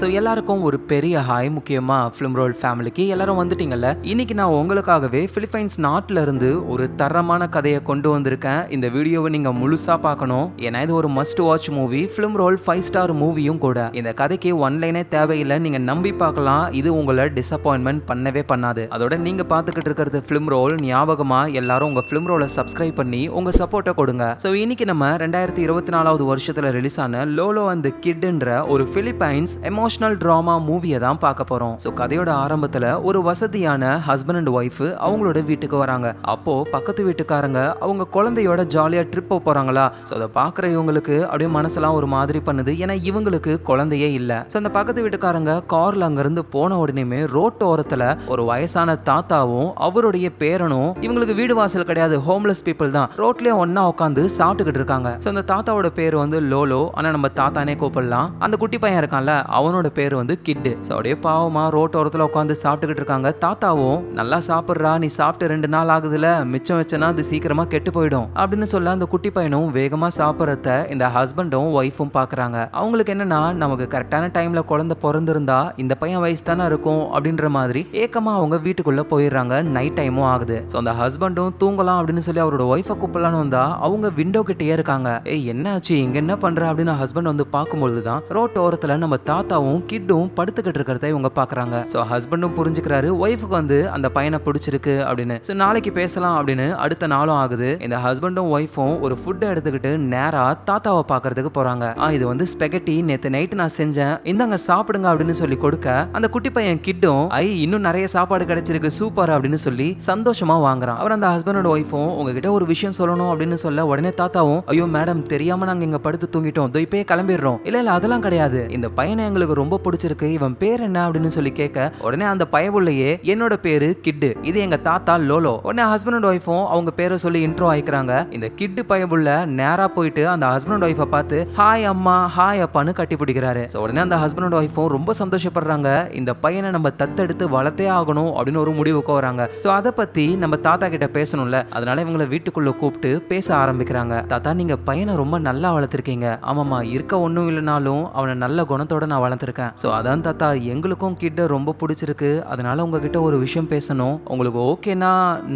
So எல்லாருக்கும் ஒரு பெரிய ஹாய். முக்கியமா ஃபிலிம் ரோல் ஃபேமிலிக்கு எல்லாரும் வந்துட்டீங்கல்ல. இன்னைக்கு நான் உங்களுக்காகவே பிலிப்பைன்ஸ் நாட்டில இருந்து ஒரு தரமான கதையை கொண்டு வந்திருக்கேன். இந்த வீடியோவை நீங்க முழுசா பார்க்கணும். ஏன்னா இது ஒரு must watch movie. Film roll 5 star மூவியும் கூட. இந்த கதைக்கு ஒன்லைனே தேவையில்லை, நீங்க நம்பி பார்க்கலாம். இது உங்களை டிசப்பாயின்மெண்ட் பண்ணவே பண்ணாது. அதோட நீங்க பார்த்துக்கிட்டு இருக்கிறது ஃபிலிம் ரோல். ஞாபகமா எல்லாரும் உங்க ஃபிலிம் ரோலை சப்ஸ்கிரைப் பண்ணி உங்க சப்போர்ட்டை கொடுங்க. ஸோ இன்னைக்கு நம்ம 2024 வருஷத்துல ரிலீஸ் ஆன லோலோ அண்ட் தி கிட்ன்ற ஒரு பிலிப்பைன்ஸ் எமோஷனல் டிராமா மூவியை தான் பார்க்க போறோம். ஸோ கதையோட ஆரம்பத்துல ஒரு வசதியான ஹஸ்பண்ட் அண்ட் ஒய்ஃப் அவங்களோட வீட்டுக்கு வராங்க. அப்போ பக்கத்து வீட்டுக்காரங்க அவங்க குழந்தையோட ஜாலியா ட்ரிப் போறாங்களா. ஸோ அதை பார்க்குற இவங்களுக்கு அப்படியே மனசெல்லாம் ஒரு மாதிரி பண்ணுது. ஏன்னா இவங்களுக்கு குழந்தையே இல்லை. ஸோ அந்த பக்கத்து வீட்டுக்காரங்க கார்ல அங்கிருந்து போன உடனேயுமே ரோட்டு ஓரத்துல ஒரு வயசான தாத்தாவும் அவருடைய பேரனும், இவங்களுக்கு வீடு வாசல் கிடையாது, ஹோம்லெஸ் பீப்புள் தான், ரோட்லயே ஒன்னா உட்காந்து சாப்பிட்டுக்கிட்டு இருக்காங்க. ஸோ அந்த தாத்தாவோட பேர் வந்து லோலோ, ஆனா நம்ம தாத்தானே கூப்பிடலாம். அந்த குட்டி பையன் இருக்கான்ல, அவனோட பேர் வந்து கிட்டு. ஸோ அப்படியே பாவமா ரோட்டோரத்தில் உட்காந்து சாப்பிட்டுக்கிட்டு இருக்காங்க. தாத்தாவும் நல்லா சாப்பிட்றா, நீ சாப்பிட்டு 2 நாள் ஆகுதுல, மிச்சம் வச்சனா அது சீக்கிரமா கெட்டு போயிடும் அப்படின்னு சொல்ல அந்த குட்டி பையனும் வேகமா சாப்பிட்றத இந்த ஹஸ்பண்டும் ஒய்ஃபும் பாக்குறாங்க. அவங்களுக்கு என்னன்னா, நமக்கு கரெக்டான டைம்ல குழந்தை பிறந்திருந்தா இந்த பையன் வயசு தானே இருக்கும் அப்படின்ற மாதிரி ஏக்கமா அவங்க வீட்டுக்குள்ள போயிடுறாங்க. நைட் டைமும் ஆகுது. ஸோ அந்த ஹஸ்பண்டும் தூங்கலாம் அப்படின்னு சொல்லி அவரோட ஒய்ஃபை கூப்பிடலான்னு வந்தா அவங்க விண்டோ கிட்டே இருக்காங்க. என்ன ஆச்சு, இங்க என்ன பண்ற அப்படின்னு ஹஸ்பண்ட் வந்து பார்க்கும்போது தான் ரோட் ஓரத்துல நம்ம தாத்தாவும் கிட்டும் படுத்துக்கிட்டு இருக்கிறத இவங்க பாக்குறாங்க. சோ ஹஸ்பண்டும் புரிஞ்சுக்கிறாரு ஒய்ஃபுக்கு வந்து அந்த பையனை பிடிச்சிருக்கு அப்படின்னு. சோ நாளைக்கு பேசலாம் அப்படின்னு அடுத்த நாளும் ஆகுது. இந்த ஹஸ்பண்டும் ஒய்ஃபும் ஒரு ஃபுட்டை எடுத்துக்கிட்டு நேரா தாத்தாவை பாக்குறதுக்கு போறாங்க. இது வந்து ஸ்பெகட்டி, நேத்து நைட்டு நான் செஞ்சேன், இந்தாங்க சாப்பிடுங்க அப்படின்னு சொல்லி கொடுக்க அந்த குட்டி பையன் கிட்டும் இன்னும் நிறைய சாப்பாடு கிடைச்சிருக்கு, சூப்பர் அப்படின்னு சொல்லி சந்தோஷமா வாங்குறான். அவர் அந்த ஹஸ்பண்டோட ஒய்ஃபும் உங்ககிட்ட ஒரு விஷயம் சொல்லணும் அப்படின்னு சொல்ல உடனே தாத்தாவும், ஐயோ மேடம் தெரியாம நாங்க இங்க படுத்து தூங்கிட்டோம், இப்பயே கிளம்பிடுறோம். இல்ல அதெல்லாம் கிடையாது, இந்த பையனை எங்களுக்கு ரொம்ப பிடிச்சிருக்கு, இவன் பேர் என்ன அப்படின்னு சொல்லி கேட்க உடனே அந்த பயவுள்ளையே என்னோட பேரு கிட்டு, இது எங்க தாத்தா லோலோ. உடனே ஹஸ்பண்ட் அண்ட் ஒய்ஃபும் அவங்க பேரை சொல்லி இன்ட்ரோ ஆயிக்கிறாங்க. இந்த கிட்டு பயவுள்ள நேரா போயிட்டு அந்த ஹஸ்பண்ட் அண்ட் ஒய்ஃபை பார்த்து ஹாய் அம்மா ஹாய் அப்பான்னு கட்டி பிடிக்கிறாரு. உடனே அந்த ஹஸ்பண்ட் அண்ட் ஒய்ஃபும் ரொம்ப சந்தோஷப்படுறாங்க. இந்த பையனை நம்ம தத்தெடுத்து வளர்த்தே ஆகணும் அப்படின்னு ஒரு முடிவுக்கு வராங்க. சோ அதை பத்தி நம்ம தாத்தா கிட்ட பேசணும்ல, அதனால இவங்களை வீட்டுக்குள்ள கூப்பிட்டு பேச ஆரம்பிக்கிறாங்க. தாத்தா நீங்க பையனை ரொம்ப நல்லா வளர்த்திருக்கீங்க. ஆமாமா, இருக்க ஒன்றும் இல்லைனாலும் அவனை நல்ல குணத்தோட நான் வளர்த்துருக்கேன். ஸோ அதான் தாத்தா, எங்களுக்கும் கிட்ட ரொம்ப பிடிச்சிருக்கு, அதனால உங்ககிட்ட ஒரு விஷயம் பேசணும், உங்களுக்கு ஓகேனா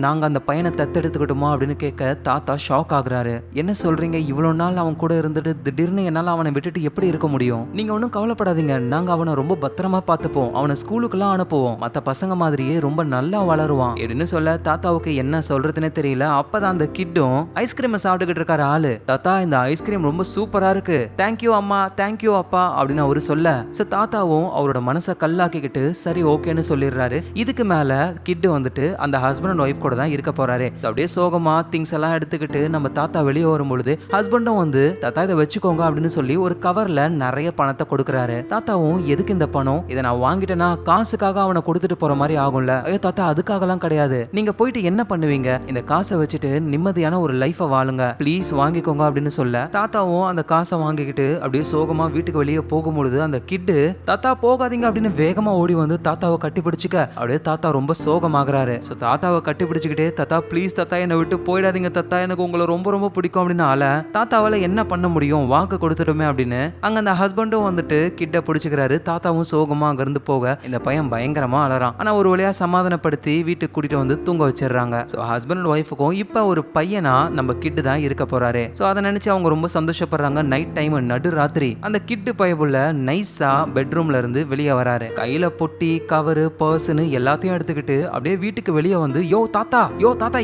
நாங்க அந்த பையனை தத்தெடுத்துக்கிட்டோமா அப்படின்னு கேட்க தாத்தா ஷாக் ஆகுறாரு. என்ன சொல்றீங்க, இவ்வளோ நாள் அவன் கூட இருந்துட்டு திடீர்னு என்னால் அவனை விட்டுட்டு எப்படி இருக்க முடியும்? நீங்க ஒன்றும் கவலைப்படாதீங்க, நாங்க அவனை ரொம்ப பத்திரமா பார்த்துப்போம், அவனை ஸ்கூலுக்குலாம் அனுப்புவோம், மற்ற பசங்க மாதிரியே ரொம்ப நல்லா வளருவான் அப்படின்னு சொல்ல தாத்தாவுக்கு என்ன சொல்றதுன்னே தெரியல. அப்பதான் அந்த கிட்டும் ஐஸ்கிரீம் சாப்பிட்டுக்கிட்டு இருக்காரு ஆளு. தாத்தா இந்த ஐஸ்கிரீம் ரொம்ப சூப்பரா இருக்கு, தேங்க்யூ அம்மா தேங்க்யூ அப்பா அப்படின்னு அவரு சொல்ல தாத்தாவும் அவரோட மனசை கல்லாக்கிக்கிட்டு சரி ஓகேன்னு சொல்லிடுறாரு. இதுக்கு மேல கிட்டு வந்துட்டு அந்த ஹஸ்பண்ட் அண்ட் ஒய்ஃப் கூட தான் இருக்க போறாரு. அப்படியே சோகமா திங்ஸ் எல்லாம் எடுத்துக்கிட்டு நம்ம தாத்தா வெளியே வரும்பொழுது ஹஸ்பண்டும் வந்து தாத்தா இதை வச்சுக்கோங்க அப்படின்னு சொல்லி ஒரு கவர்ல நிறைய பணத்தை கொடுக்குறாரு. தாத்தாவும் எதுக்கு இந்த பணம், இதை நான் வாங்கிட்டேன்னா காசுக்காக அவனை கொடுத்துட்டு போற மாதிரி ஆகும்ல. ஐயோ தாத்தா அதுக்காகலாம் கிடையாது, நீங்க போயிட்டு என்ன பண்ணுவீங்க, இந்த காசை வச்சுட்டு நிம்மதியான ஒரு லைஃபை வாழுங்க, ப்ளீஸ் வாங்கிக்கோங்க அப்படின்னு சொல்ல தாத்தாவும் அந்த காசை வாங்கிக்கிட்டு அப்படியே சோகமா வீட்டுக்கு வெளியே போகும்பொழுது அந்த கிட்டு தாத்தா போகாதீங்க அப்படின்னு வேகமா ஓடி வந்து தாத்தாவை கட்டி பிடிச்சிக்க அப்படியே தாத்தா ரொம்ப சோகமாகறாரு. ஸோ தாத்தாவை கட்டி பிடிச்சிக்கிட்டே தாத்தா ப்ளீஸ் தாத்தா என்னை விட்டு போயிடாதீங்க தாத்தா, எனக்கு உங்களை ரொம்ப ரொம்ப பிடிக்கும் அப்படின்னு தாத்தாவால என்ன பண்ண முடியும், வாக்கு கொடுத்துட்டோமே அப்படின்னு அங்க அந்த ஹஸ்பண்டும் வந்துட்டு கிட்ட பிடிச்சிக்கிறாரு. தாத்தாவும் சோகமா அங்க இருந்து போக இந்த பையன் பயங்கரமா அலறான். ஆனா ஒரு வழியா சமாதானப்படுத்தி வீட்டுக்கு கூட்டிட்டு வந்து தூங்க வச்சிடுறாங்க. ஸோ ஹஸ்பண்ட் அண்ட் ஒய்ஃபுக்கும் இப்ப ஒரு பையனா நம்ம கிட்டு தான் இருக்க போறாரு. ஸோ அதை நினைச்சு அவங்க ரொம்ப சந்தோஷப்படுறாங்க. நைட் டைம் நடு ராத்திரி அந்த கிட்டு பயவுள்ள நைஸா பெட்ரூம்ல இருந்து வெளியே வராரு. கையில பொட்டி கவரு பர்ஸ்னு எல்லாத்தையும் எடுத்துக்கிட்டு அப்படியே வீட்டுக்கு வெளியே வந்து யோ தாத்தா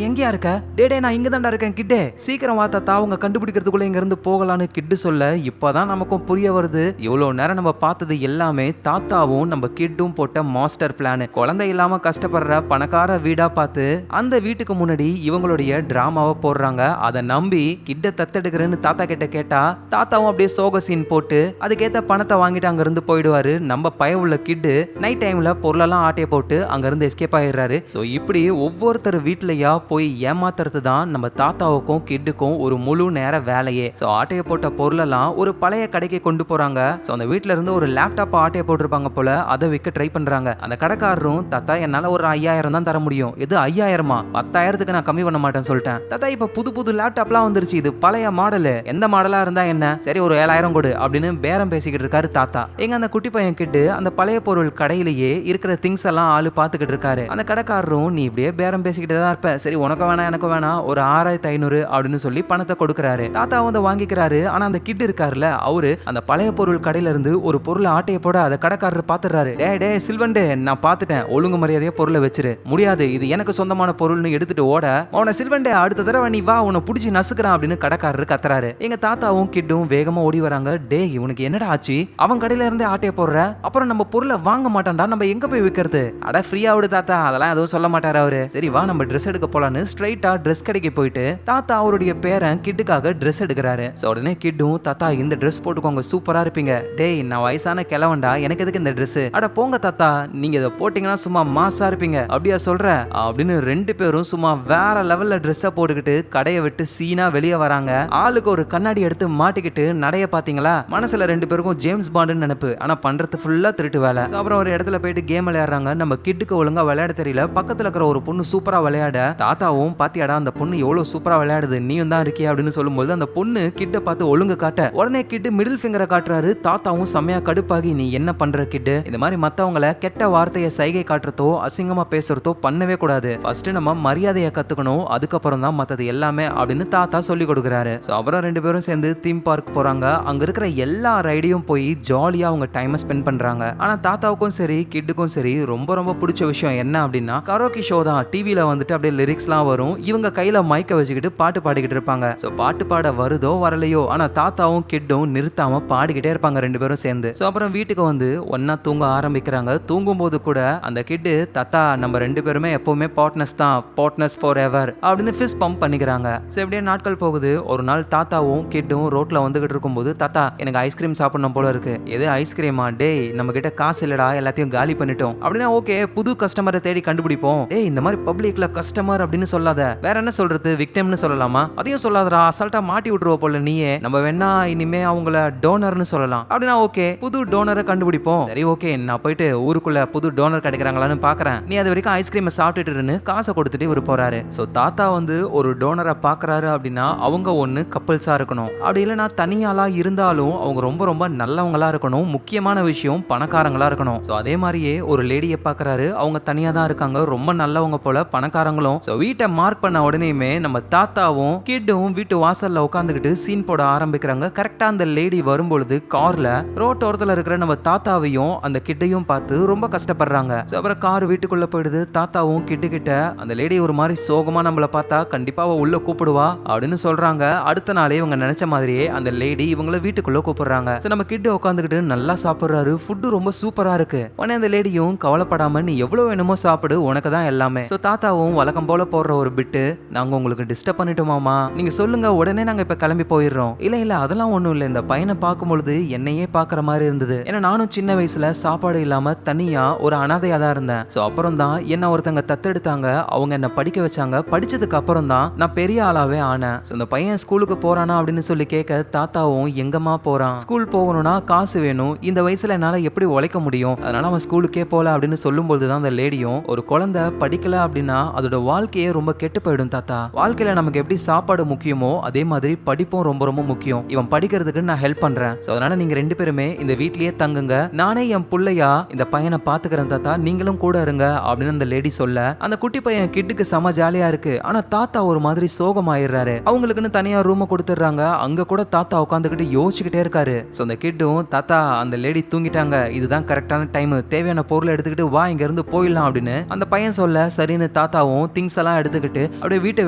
எங்கயா இருக்க, டே நான் இங்க தான்டா இருக்கேன் கிட்டே, சீக்கிரம் வா தாத்தா, அவங்க கண்டுபிடிக்கிறதுக்குள்ள இங்க இருந்து போகலான்னு கிட்டு சொல்ல இப்பதான் நமக்கும் புரிய வருது இவ்வளவு நேரம் நம்ம பார்த்தது எல்லாமே தாத்தாவும் நம்ம கிட்டும் போட்ட மாஸ்டர் பிளான். குழந்தை இல்லாம கஷ்டப்படுற பணக்கார வீடா பார்த்து அந்த வீட்டுக்கு முன்னாடி இவங்களுடைய டிராமாவை போடுறாங்க. அதை நம்பி கிட்ட தத்தெடுக்கிறேன்னு தாத்தா கிட்ட கேட்டா தாத்தாவும் அப்படியே சோக சீன் போட்டு அதுக்கேத்த பணத்தை வாங்கிட்டு அங்க இருந்து போயிடுவாரு. நம்ம பய உள்ள கிட்டு நைட் டைம்ல பொருளெல்லாம் ஆட்டைய போட்டு அங்க இருந்து எஸ்கேப் ஆயிடுறாரு. சோ இப்படி ஒவ்வொருத்தர் வீட்லயா போய் ஏமாத்துறது தான் நம்ம தாத்தாவுக்கும் கிட்டுக்கும் ஒரு முழு நேர வேலையே. சோ ஆட்டைய போட்ட பொருளெல்லாம் ஒரு பழைய கடைக்கு கொண்டு போறாங்க. சோ அந்த வீட்ல இருந்து ஒரு லேப்டாப் ஆட்டைய போட்டிருப்பாங்க போல, அதை விற்க ட்ரை பண்றாங்க. அந்த கடைக்காரரும் தாத்தா என்னால ஒரு 5000 தான் தர முடியும், இது 5000மா, 10,000க்கு நான் கம்மி பண்ண மாட்டேன்னு சொல்லிட்டேன். தாத்தா இப்ப புது லேப்டாப்லாம் வந்துருச்சு, இது பழைய மாடலு, எந்த மாடலா இருந்தா என்ன, சரி ஒரு 7000 கொடு அப்படின்னு பேரம் பேசிக்கிட்டு இருக்காரு தாத்தா. எங்க இங்க அந்த குட்டி பையன் கிட்ட அந்த பழைய பொருள் கடையிலேயே இருக்கிற திங்ஸ் எல்லாம் ஆளு பாத்துக்கிட்டு இருக்காரு. அந்த கடைக்காரரும் நீ இப்படியே பேரம் பேசிக்கிட்டே தான் இருப்ப, சரி உனக்கு வேணா எனக்கு வேணா ஒரு 6500 அப்படின்னு சொல்லி பணத்தை கொடுக்கறாரு. தாத்தா வந்து வாங்கிக்கிறாரு. ஆனா அந்த கிட் இருக்காருல, அவரு அந்த பழைய பொருள் கடையில இருந்து ஒரு பொருளை ஆட்டைய போட அதை கடைக்காரர் பாத்துறாரு. டே சில்வண்டே, நான் பாத்துட்டேன், ஒழுங்கு மரியாதையா பொருளை வச்சிரு, முடியாது இது எனக்கு சொந்தமான பொருள்னு எடுத்துட்டு ஓட, அவனை சில்வண்டே அடுத்த தடவை நீ வா உன்னை புடிச்சு நசுக்கிறான் அப்படின்னு கடைக்காரர் கத்துறாரு. எங்க தாத்தாவும் கிட்டும் வேகமா ஓடி வராங்க. டே இவனுக்கு என்னடா ஆச்சு, அவன் கடையில இருந்தே ஆட்டைய போடுற, அப்புறம் நம்ம பொருளை வாங்க மாட்டான்டா, நம்ம எங்க போய் விற்கிறது, அட ஃப்ரீயா விடு தாத்தா, அதெல்லாம் எதுவும் சொல்ல மாட்டாரு அவரு. சரி வா நம்ம ட்ரெஸ் எடுக்க போலான்னு ஸ்ட்ரைட்டா ட்ரெஸ் கடைக்கு போயிட்டு தாத்தா அவருடைய பேரன் கிட்டுக்காக ட்ரெஸ் எடுக்கிறாரு. உடனே கிட்டும் தாத்தா இந்த ட்ரெஸ் போட்டுக்கோங்க சூப்பரா இருப்பீங்க. டேய் நான் வயசான கிழவன்டா, எனக்கு எதுக்கு இந்த ட்ரெஸ், அட போங்க தாத்தா நீங்க இதை போட்டீங்கன்னா சும்மா மாசா இருப்பீங்க, அப்படியா சொல்ற அப்படின்னு ரெண்டு பேரும் சும்மா வேற லெவல்ல ட்ரெஸ்ஸை போட்டுக்கிட்டு கடையை விட்டு சீனா வெளியே வராங்க. ஆளுக்கு ஒரு கண்ணாடி எடுத்து மாட்டிக்கிட்டு நடைய பாத்தீங்களா, மனசுல ரெண்டு பேருக்கும் ஜேம்ஸ் பாண்டுன்னு நினைப்பு, ஆனா பண்றது ஃபுல்லா திருட்டு வேலை. அப்புறம் ஒரு இடத்துல போயிட்டு கேம் விளையாடுறாங்க. நம்ம கிட்டுக்கு ஒழுங்கா விளையாட தெரியல, பக்கத்துல இருக்கிற ஒரு பொண்ணு சூப்பரா விளையாட தாத்தாவும் பாத்தியாடா அந்த பொண்ணு எவ்வளவு சூப்பரா விளையாடுது, நீயும் தான் இருக்கியா அப்படின்னு சொல்லும்போது அந்த பொண்ணு கிட்ட பார்த்து ஒழுங்கு காட்ட உடனே கிட்டு மிடில் ஃபிங்கரை காட்டுறாரு. தாத்தாவும் செம்மையா கடுப்பாகி நீ என்ன பண்ற கிட்டு, இந்த மாதிரி மத்தவங்கள கெட்ட வார்த்தையை சைகை காட்டுறதோ அசிங்கமா பேசுறதோ பண்ணவே கூடாது, ஃபர்ஸ்ட் நம்ம மரியாதையை கத்துக்கணும், அதுக்கப்புறம் தான் மத்தது எல்லாமே அப்படின்னு தாத்தா சொல்லி கொடுக்குறாரு. அப்புறம் ரெண்டு பேரும் சேர்ந்து தீம் பார்க் போறாங்க. அங்க இருக்கிற எல்லா ரைடையும் போய் ஜாலியா அவங்க டைமை ஸ்பெண்ட் பண்றாங்க. ஆனா தாத்தாவுக்கும் சரி கிட்டுக்கும் சரி ரொம்ப ரொம்ப பிடிச்ச விஷயம் என்ன அப்படின்னா கரோக்கி ஷோ தான். டிவில வந்துட்டு அப்படியே லிரிக்ஸ்லாம் வரும், இவங்க கையில மைக்க வச்சுக்கிட்டு பாட்டு பாடிக்கிட்டு இருப்பாங்க. பாட்டு பாட வருதோ வரலையோ ஆனா தாத்தாவும் கிட்டும் நிறுத்தாம பாடிக்கிட்டே இருப்பாங்க ரெண்டு பேரும் சேர்ந்து. அப்புறம் வீட்டுக்கு வந்து ஒன்னா தூங்க ஆரம்பிக்கிறாங்க. தூங்கும் போது கூட அந்த கிட்டு தாத்தா நம்ம ரெண்டு பேருமே எப்பவுமே பார்ட்னர்ஸ் தான், பார்ட்னர்ஸ் ஃபார் எவர் அப்படின்னு ஃபிஸ் பம்ப் பண்ணிக்கிறாங்க. இப்படியே நாட்கள் போகுது. ஒரு நாள் தாத்தாவும் கிட்டும் ரோட்ல வந்துகிட்டு இருக்கும்போது தாத்தா எனக்கு ஐஸ்கிரீம் சாப்பிடணும் போல இருக்கு. எது ஐஸ்கிரீமா, டேய் நம்ம கிட்ட காசு இல்லடா, எல்லாத்தையும் காலி பண்ணிட்டோம் அப்படின்னா ஓகே புது கஸ்டமரை தேடி கண்டுபிடிப்போம். டேய் இந்த மாதிரி பப்ளிக்ல கஸ்டமர் அப்படின்னு சொல்லாத, வேற என்ன சொல்றது, விக்டிம்னு சொல்லலாமா, அதையும் சொல்லாதடா, அசால்ட்டா மாட்டி விட்டுருவ போல நீயே, நம்ம வேணா இனிமே அவங்கள டோனர்னு சொல்லலாம் அப்படின்னா ஓகே புது டோனரை கண்டுபிடிப்போம். சரி ஓகே நான் போயிட்டு ஊருக்குள்ள புது டோனர் கிடைக்கிறாங்களான்னு பாக்குறேன், நீ அது வரைக்கும் ஐஸ்கிரீமை சாப்பிட்டுட்டு காசை கொடுத்துட்டு இவரு போறாரு. தாத்தா வந்து ஒரு டோனரை பாக்குறாரு அப்படின்னா அவங்க ஒண்ணு கப்பல்ஸா இருக்கணும், அப்படி இல்லைன்னா தனியாளா இருந்தாலும் அவங்க ரொம்ப ரொம்ப நல்லவங்களா இருக்கணும், முக்கியமான விஷயம் பணக்காரங்களா இருக்கணும். அதே மாதிரியே ஒரு லேடியை பாக்குறாரு, அவங்க தனியா தான் இருக்காங்க, ரொம்ப நல்லவங்க போல பணக்காரங்களும். வீட்டை மார்க் பண்ண உடனேயுமே நம்ம தாத்தாவும் கிட்டும் வீட்டு வாசல்ல உட்காந்துக்கிட்டு சீன் போட ஆரம்பிக்கிறாங்க. கரெக்டா அந்த லேடி வரும்பொழுது கார்ல ரோட்டோரத்துல இருக்கிற நம்ம தாத்தாவையும் அந்த கிட்டையும் பார்த்து ரொம்ப கஷ்டப்படுறாங்க. அப்புறம் கார் வீட்டுக்குள்ள போயிடுது. தாத்தாவும் கிட்டு கிட்ட அந்த லேடி ஒரு மாதிரி சோகமா நம்மள பார்த்தா கண்டிப்பா உள்ள கூப்பிடுவா அப்படின்னு சொல்றாங்க. அடுத்த நாளே இவங்க நினைச்ச மாதிரியே அந்த லேடி இவங்கள வீட்டுக்குள்ள கூப்பிடுறாங்க. நம்ம கிட்ட உட்காந்துக்கிட்டு நல்லா சாப்பிடுறாரு, ஃபுட்டு ரொம்ப சூப்பரா இருக்கு. உடனே அந்த லேடியும் கவலைப்படாம நீ எவ்வளவு வேணுமோ சாப்பிடு, உனக்கு தான் எல்லாமே. தாத்தாவும் வழக்கம் போல போடுற ஒரு பிட்டு, நாங்க உங்களுக்கு டிஸ்டர்ப் பண்ணிட்டோமாமா, நீங்க சொல்லுங்க உடனே நாங்க இப்ப கிளம்பி போயிடுறோம். இல்ல அதெல்லாம் ஒண்ணும் இல்ல, இந்த பையனை பார்க்கும்பொழுது என்னையே பாக்குற மாதிரி இருந்தது, ஏன்னா நானும் சின்ன வயசுல சாப்பாடு இல்லாம தனியா ஒரு அனாதையா தான் இருந்தேன். அப்புறம் தான் என்ன ஒருத்தங்க தத்தெடுத்தாங்க, அவங்க என்ன படிக்க வச்சாங்க, படிச்சதுக்கு அப்புறம் தான் நான் பெரிய ஆளாவே ஆனேன். இந்த பையன் ஸ்கூலுக்கு போறானா அப்படின்னு சொல்லி கேட்க தாத்தாவும் எங்கம்மா போறான், ஸ்கூல் போகணும்னா காசு வேணும், இந்த வயசுல என்னால எப்படி உழைக்க முடியும், அதனால அவன் ஸ்கூலுக்கே போல அப்படின்னு சொல்லும்போது தான் அந்த லேடியும் ஒரு குழந்தை படிக்கல அப்படின்னா அதோட வாழ்க்கையே ரொம்ப கெட்டு போயிடும் தாத்தா, வாழ்க்கையில நமக்கு எப்படி சாப்பாடு முக்கியமோ அதே மாதிரி படிப்பும் ரொம்ப ரொம்ப முக்கியம், இவன் படிக்கிறதுக்கு நான் ஹெல்ப் பண்றேன், அதனால நீங்க ரெண்டு பேருமே இந்த வீட்லயே தங்குங்க, நானே என் புள்ளையா இந்த பையனை பாத்துக்கிறேன் தாத்தா, நீங்களும் கூட இருங்க அப்படின்னு அந்த லேடி சொல்ல அந்த குட்டி பையன் கிட்டுக்கு செம ஜாலியா இருக்கு. ஆனா தாத்தா ஒரு மாதிரி சோகமாயிடுறாரு. அவங்களுக்குன்னு தனியா ரூம் கொடுத்துடுறாங்க. அங்க கூட தாத்தா உட்காந்துக்கிட்டு யோசிச்சுக்கிட்டே இருக்காரு. அந்த கிட்டும் தாத்தா அந்த லேடி தூங்கிட்டாங்க, இதுதான் கரெக்டான டைம், தேவையான பொருளை எடுத்துக்கிட்டு வா இங்க இருந்து போயிடலாம் அப்படின்னு அந்த பையன் சொல்ல சரின்னு தாத்தாவும் திங்ஸ் எல்லாம் எடுத்துக்கிட்டு அப்படியே வீட்டை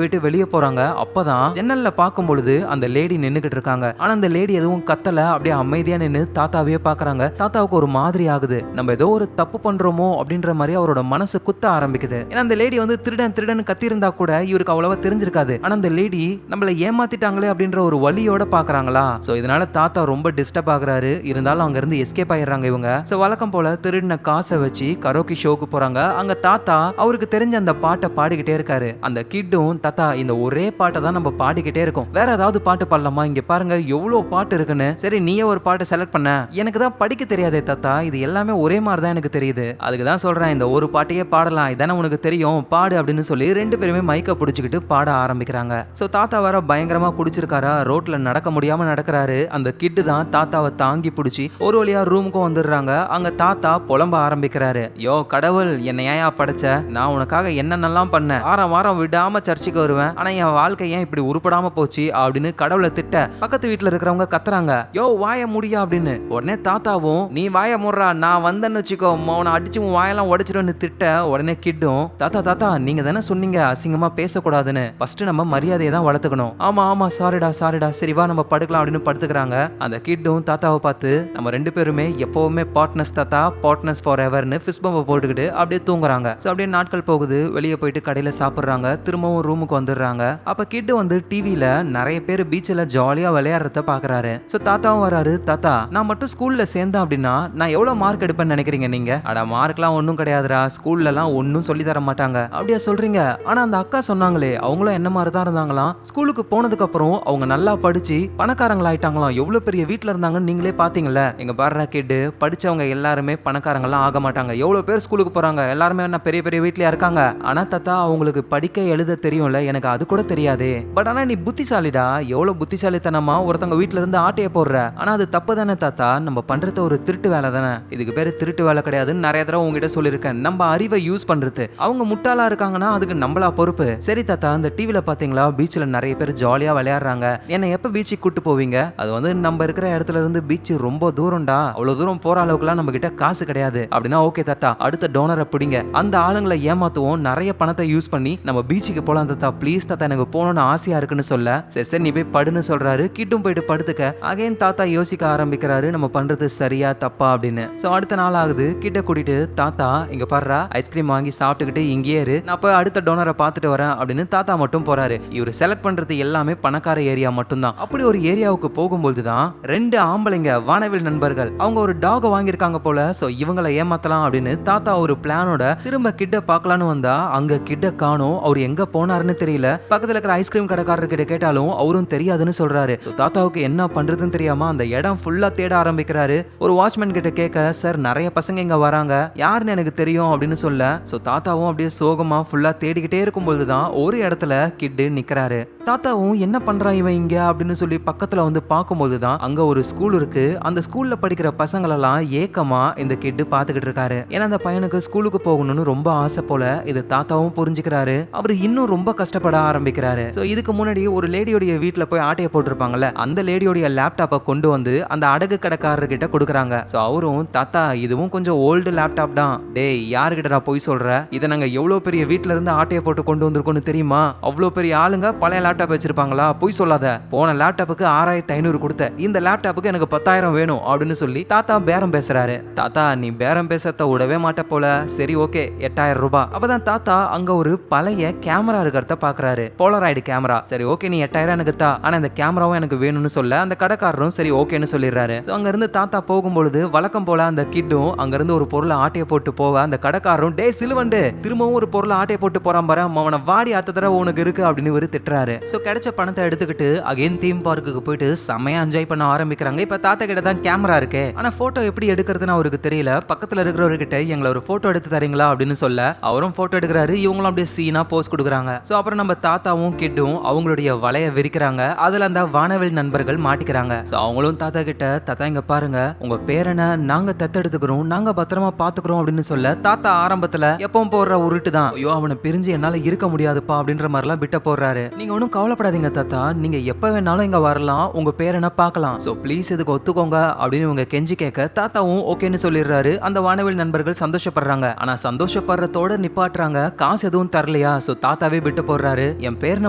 விட்டு வெளியே போறாங்க. அப்பதான் ஜன்னல்ல பார்க்கும் பொழுது அந்த லேடி நின்னுகிட்டு இருக்காங்க. ஆனா அந்த லேடி எதுவும் கத்தல, அப்படியே அமைதியா நின்னு தாத்தாவே பாக்குறாங்க. தாத்தாவுக்கு ஒரு மாதிரி ஆகுது, நம்ம ஏதோ ஒரு தப்பு பண்றோமோ அப்படின்ற மாதிரி அவரோட மனசு குத்த ஆரம்பிக்குது. ஏன்னா அந்த லேடி வந்து திருடன் கத்தி இருந்தா கூட இவருக்கு அவ்வளவா தெரிஞ்சிருக்காது. ஆனா அந்த லேடி நம்மள ஏமாத்திட்டாங்களே அப்படின்ற ஒரு வலியோட பாக்குறாங்களா. இதனால தாத்தா ரொம்ப டிஸ்டர்ப் ஆகுறாரு. இருந்தாலும் அங்க இருந்து எஸ்கேப் ஆயிடுறாங்க இவங்க. வழக்கம் போல திருடின காசை வச்சு கரோக்கி ஷோக்கு போறாங்க. அங்க தாத்தா அவருக்கு தெரிஞ்ச அந்த பாட்டை பாடிக்கிட்டே இருக்காரு. அந்த கிட்டும் தாத்தா இந்த ஒரே பாட்டை தான் நம்ம பாடிக்கிட்டே இருக்கோம், வேற ஏதாவது பாட்டு பாடலாமா, இங்க பாருங்க எவ்வளவு பாட்டு இருக்குன்னு, சரி நீயே ஒரு பாட்டை செலக்ட் பண்ண, எனக்கு தான் படிக்க தெரியாதே தாத்தா, இது எல்லாமே ஒரே மாதிரி தான் எனக்கு தெரியுது, அதுக்கு தான் சொல்றேன் இந்த ஒரு பாட்டையே பாடலாம், இதானே உனக்கு தெரியும் பாடு அப்படின்னு சொல்லி ரெண்டு பேருமே மைக்க பிடிச்சிக்கிட்டு பாட ஆரம்பிக்கிறாங்க. தாத்தா வர பயங்கரமா குடிச்சிருக்காரா, ரோட்ல நடக்க முடியாம நடக்கிறாரு. அந்த கிட்டு தான் தாத்தாவை தாங்கி பிடிச்சி ஒரு வழியா ரூமுக்கும் வந்துடுறாங்க. அங்க தாத்தா புலம்ப ஆரம்பிக்கிறாரு. யோ கடவுள், என்னை ஏன் படைச்ச? நான் உனக்காக என்னென்னலாம் பண்ணேன். வாரம் வாரம் விடாம சர்ச்சுக்கு வருவேன், ஆனா என் வாழ்க்கை ஏன் இப்படி உருப்படாம போச்சு அப்படின்னு கடவுளை திட்ட பக்கத்து வீட்டுல இருக்கிறவங்க கத்துறாங்க, யோ வாய முடியா அப்படின்னு. உடனே தாத்தாவும், நீ வாய முடுறா, நான் வந்தேன்னு வச்சுக்கோ உன்னை அடிச்சு உன் வாயெல்லாம் உடைச்சிடுன்னு திட்ட உடனே கிட்டும், தாத்தா தாத்தா நீங்க தானே சொன்னீங்க அசிங்கமா பேசக்கூடாதுன்னு, ஃபர்ஸ்ட் நம்ம மரியாதையை தான் வளர்த்துக்கணும். ஆமா ஆமா சாரிடா சாரிடா, சரி வா நம்ம படுக்கலாம் அப்படின்னு படுத்துக்கிறாங்க. அந்த கிட்டும் தாத்தாவை பார்த்து, நம்ம ரெண்டு பேருமே எப்பவுமே பார்ட்னர்ஸ் தாத்தா, பார்ட்னர்ஸ் ஃபார் எவர்னு ஃபிஸ் பம்பை போட்டுக்கிட்டு அப்படியே தூங்குறாங்க. ஸோ அப்படியே நாட்கள் போகுது. வெளியே போயிட்டு கடையில சாப்பிட்றாங்க. திரும்பவும் ரூமுக்கு வந்துடுறாங்க. அப்ப கிட்டு வந்து டிவியில நிறைய பேர் பீச்சில் ஜாலியா விளையாடுறத பாக்குறாரு. ஸோ தாத்தாவும் வராரு. தாத்தா, நான் மட்டும் ஸ்கூல்ல சேர்ந்தேன் அப்படின்னா நான் எவ்வளவு மார்க் எடுப்பேன்னு நினைக்கிறீங்க நீங்க? அட மார்க்லாம் ஒன்றும் கிடையாதுடா, ஸ்கூல்லலாம் ஒன்றும் சொல்லி தர மாட்டாங்க. அப்படியா சொல்றீங்க? ஆனா அந்த அக்கா சொன்னாங்களே அவங்களும் என்ன மாதிரி தான் இருந்தாங்களாம். ஸ்கூலுக்கு போனதுக்கு அப்புறம் அவங்க நல்லா படிச்சு பணக்காரங்களாயிட்டாங்களாம். எவ்வளவு பெரிய வீட்டுல இருந்தாங்கன்னு நீங்களே பாத்தீங்கல்ல. எங்க பாடுறா கிட்டு, படிச்சவங்க எல்லாருமே பணக்காரங்களாம் ஆக மாட்டாங்க. எவ்வளவு பேர் ஸ்கூலுக்கு போறாங்க, எல்லாருமே என்ன பெரிய பெரிய வீட்லயா இருக்காங்க. ஆனா தாத்தா அவங்களுக்கு படிக்க எழுத தெரியும்ல, எனக்கு அது கூட தெரியாது. பட் ஆனா நீ புத்திசாலிடா, எவ்வளவு புத்திசாலித்தனமா ஒருத்தவங்க வீட்டுல இருந்து ஆட்டைய போடுற. ஆனா அது தப்பு தானே தாத்தா, நம்ம பண்றது ஒரு திருட்டு வேலை தானே. இதுக்கு பேரு திருட்டு வேலை கிடையாதுன்னு நிறைய தடவை உங்ககிட்ட சொல்லியிருக்கேன். நம்ம அறிவை யூஸ் பண்றது. அவங்க முட்டாளா இருக்காங்கன்னா அதுக்கு நம்மளா பொறுப்பு. சரி தாத்தா, அந்த டிவில பாத்தீங்களா பீச்ல நிறைய பேர் ஜாலியா விளையாடுறாங்க, என்ன எப்ப பீச்சுக்கு கூட்டு போவீங்க? அது வந்து நம்ம இருக்கிற இடத்துல இருந்து பீச் ரொம்ப தூரம்டா, அவ்வளவு தூரம் போற அளவுக்குலாம் நம்ம கிட்ட காசு கிடையாது. அப்படின்னா ஓகே தாத்தா, அடுத்த டோனரை பிடிங்க, அந்த ஆளுங்களை ஏமாத்துவோம், நிறைய பணத்தை யூஸ் பண்ணி நம்ம பீச்சுக்கு போலாம் தாத்தா, ப்ளீஸ் தாத்தா எனக்கு போகணும்னு ஆசையா இருக்குன்னு சொல்ல, சரி சரி நீ போய் படுன்னு சொல்றாரு. கிட்டும் போயிட்டு படுத்துக்க. அகைன் தாத்தா யோசிக்க ஆரம்பிக்கிறாரு, நம்ம பண்றது சரியா தப்பா அப்படின்னு. சோ அடுத்த நாள் ஆகுது. கிட்ட கூட்டிட்டு, தாத்தா இங்க பாருடா, ஐஸ்கிரீம் வாங்கி சாப்பிட்டுக்கிட்டு இங்கேயே இரு, நான் போய் அடுத்த டோனரை பார்த்துட்டு வரேன் அப்படின்னு தாத்தா மட்டும் போறாரு. இவர் செலக்ட் பண்றது எல்லாமே பணக்கார ஏரியா மட்டும்தான். அப்படி ஒரு ஏரியாவுக்கு போகும்போது தான் ரெண்டு ஆம்பளைங்க வானவில் நண்பர்கள் அவங்க ஒரு டாக் வாங்கியிருக்காங்க போல. சோ இவங்களை ஏமாத்தலாம் அப்படின்னு தாத்தா ஒரு பிளானோட திரும்ப கிட்ட பார்க்கலான்னு வந்தா அங்க கிட்ட காணோம். அவர் எங்க போனாருன்னு தெரியல. பக்கத்துல இருக்கிற ஐஸ்கிரீம் கடைக்காரர் கிட்ட கேட்டாலும் அவரும் தெரியாதுன்னு சொல்றாரு. தாத்தாவுக்கு என்ன பண்றதுன்னு தெரியாம அந்த இடம் ஃபுல்லா தேட ஆரம்பிக்கிறாரு. ஒரு வாட்ச்மேன் கிட்ட கேட்க, சார் நிறைய பசங்க இங்க வராங்க, யாருன்னு எனக்கு தெரியும் அப்படின்னு சொல்ல, சோ தாத்தாவும் அப்படியே சோகமா ஃபுல்லா தேடிக்கிட்டே இருக்கும்போது தான் ஒரு இடத்துல கிட்டு நிக்கிறாரு. தாத்தாவும் என்ன பண்றான் இவன் இங்க அப்படின்னு சொல்லி பக்கத்துல வந்து பார்க்கும்போது தான் அங்க ஒரு ஸ்கூல் இருக்கு. அந்த ஸ்கூல்ல படிக்கிற பசங்களெல்லாம் ஏக்கமா இந்த கிட்டு பாத்துக்கிட்டு இருக்காரு. ஏன்னா அந்த பையனுக்கு ஸ்கூலுக்கு போகணும்னு ரொம்ப ஆசை போல. இது தாத்தாவும் புரிஞ்சுக்கிறாரு. அவர் இன்னும் ரொம்ப கஷ்டப்பட ஆரம்பிக்கிறாரு. சோ இதுக்கு முன்னாடி ஒரு லேடியோடைய வீட்டுல போய் ஆட்டைய போட்டிருப்பாங்கல்ல, அந்த லேடியோடைய லேப்டாப்பை கொண்டு வந்து அந்த அடகு கடைக்காரர் கிட்ட கொடுக்குறாங்க. சோ அவரும், தாத்தா இதுவும் கொஞ்சம் ஓல்டு லேப்டாப் தான். டேய் யாருகிட்டடா போய் சொல்ற? இதை நாங்க எவ்வளவு பெரிய வீட்டுல இருந்து ஆட்டைய போட்டு கொண்டு வந்திருக்கோம்னு தெரியுமா? அவ்வளவு பெரிய ஆளுங்க பழைய லேப்டாப் வச்சிருப்பாங்களா? போய் சொல்லாத. போன லேப்டாப்புக்கு 6500 கொடுத்த, இந்த லேப்டாப்புக்கு எனக்கு 10,000 வேணும் அப்படின்னு சொல்லி தாத்தா பேரம் பேசுறாரு. தாத்தா நீ பேரம் பேசத்த விடவே மாட்ட போல. சரி ஓகே 8000 ரூபாய். அப்பதான் தாத்தா அங்க ஒரு பழைய கேமரா இருக்கிறத பாக்குறாரு, போலராய்டு கேமரா. சரி ஓகே நீ 8000 எனக்கு தா, ஆனா இந்த கேமராவும் எனக்கு வேணும்னு சொல்ல அந்த கடைக்காரரும் சரி ஓகேன்னு சொல்லிடுறாரு. அங்க இருந்து தாத்தா போகும்பொழுது வழக்கம் போல அந்த கிட்டும் அங்க இருந்து ஒரு பொருளை ஆட்டைய போட்டு போக அந்த கடைக்காரரும், டே சிலுவண்டு திரும்பவும் ஒரு பொருளை ஆட்டைய போட்டு போறான் பாரு, அவனை வாடி அத்த தடவை உனக்கு இருக்கு அப்படின்னு ஒரு திட்டுறாரு. சோ கிடைச்ச பணத்தை எடுத்துக்கிட்டு அகைன் தீம் பார்க்குக்கு போயிட்டு செமையா என்ஜாய் பண்ண ஆரம்பிக்கிறாங்க. இப்ப தாத்தா கிட்ட தான் கேமரா இருக்கு, ஆனா போட்டோ எப்படி எடுக்கிறதுன்னு அவருக்கு தெரியல. பக்கத்துல இருக்கிறவர்கிட்ட எங்களை ஒரு போட்டோ எடுத்து தரீங்களா அப்படின்னு சொல்ல அவரும் போட்டோ எடுக்கிறாரு. இவங்களும் அப்படியே சீனா போஸ் கொடுக்குறாங்க. சோ அப்புறம் நம்ம தாத்தாவும் கிட்டும் அவங்களுடைய வலைய விரிக்கிறாங்க. அதுல அந்த வானவில் நண்பர்கள் மாட்டிக்கிறாங்க. சோ அவங்களும் தாத்தா கிட்ட, தாத்தா இங்க பாருங்க உங்க பேரனை நாங்க தத்தெடுத்துக்கிறோம், நாங்க பத்திரமா பாத்துக்கிறோம் அப்படின்னு சொல்ல தாத்தா ஆரம்பத்துல எப்பவும் போடுற உருட்டு தான், ஐயோ அவனை பிரிஞ்சு என்னால இருக்க முடியாதுப்பா அப்படின்ற மாதிரிலாம் பிட்ட போடுறாரு. நீங்க ஒன்னும் கவலைப்படாதீங்க தாத்தா, நீங்க எப்ப வேணாலும் இங்க வரலாம், உங்க பேரனை பார்க்கலாம், சோ ப்ளீஸ் இதுக்கு ஒத்துக்கோங்க அப்படின்னு இவங்க கெஞ்சி கேட்க தாத்தாவும் ஓகேன்னு சொல்லிடுறாரு. அந்த வானவில் நண்பர்கள் சந்தோஷப்படுறாங்க. ஆனா சந்தோஷப்படுறதோட நிப்பாட்டுறாங்க, காசு எதுவும் தரலையா? சோ தாத்தாவே விட்டு போடுறாரு. என் பேரனை